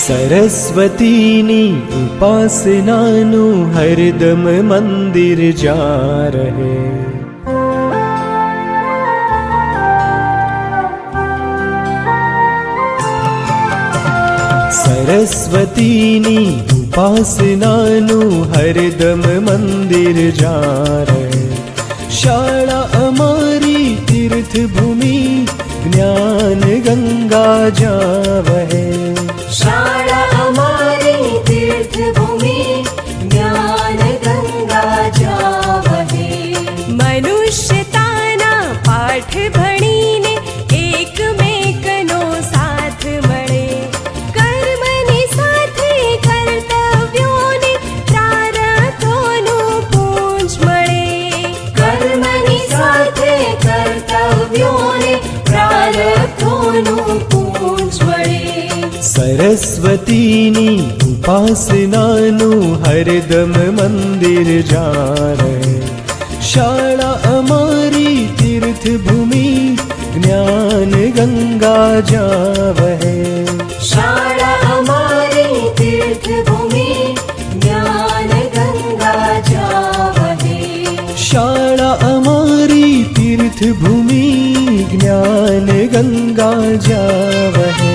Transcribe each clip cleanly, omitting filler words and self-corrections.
सरस्वतीनी उपासनानु हरदम मंदिर जा रहे। सरस्वतीनी उपासनानु हरदम मंदिर जा रहे। शाळा अमारी तीर्थ भूमि ज्ञान गंगा जावहे। शाळा अमारी तीर्थ भूमि ज्ञान गंगा जावहे। मनुष्यताना पाठ भणीने एकमेकनो साथ मळे। कर्मनी साथे कर्तव्योने प्रारब्धोनु पूंज मळे। कर्मनी साथे कर्तव्योने प्रारब्धोनु पूंज मळे। सरस्वतीनी उपासनानु हरदम मंदिर जा रहे। शाळा अमारी तीर्थ भूमि ज्ञान गंगा जावहे। शाळा अमारी तीर्थ भूमि ज्ञान गंगा जावहे। शाळा अमारी तीर्थ भूमि ज्ञान गंगा जावहे।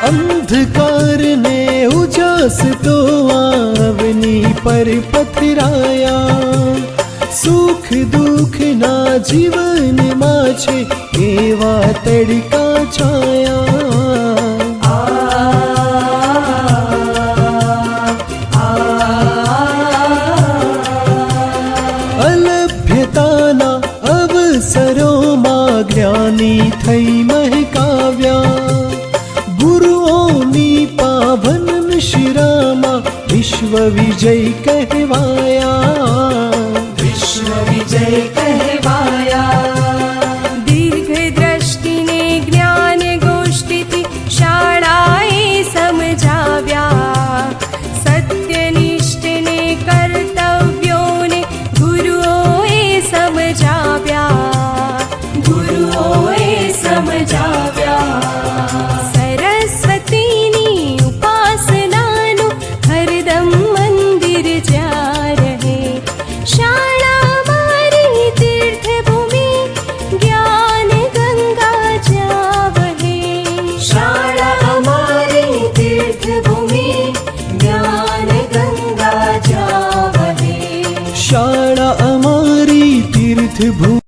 अंधकार ने उजास तो आवनी पर पथराया। सुख दुख ना जीवन माछे एवा तड़का छाया। अलभ्यताना अवसरों मां ज्ञानी थई महकाव्या। गुरुओनी पावन शिरामा विश्व विजय कहवाया। विश्व विजय कहवाया। दीर्घ दृष्टिने ज्ञान गोष्ठीती शाळाए समजाव्या। सत्यनिष्ठने कर्तव्योने गुरुओए समजाव्या। गुरुओए समजाव्या। सरस्वतीनी उपासनानु हरदम मंदिर जा रहे। शाळा अमारी तीर्थ भूमि ज्ञान गंगा जावहे। शाळा अमारी तीर्थ भूमि ज्ञान गंगा जावहे। शाळा अमारी तीर्थ भूमि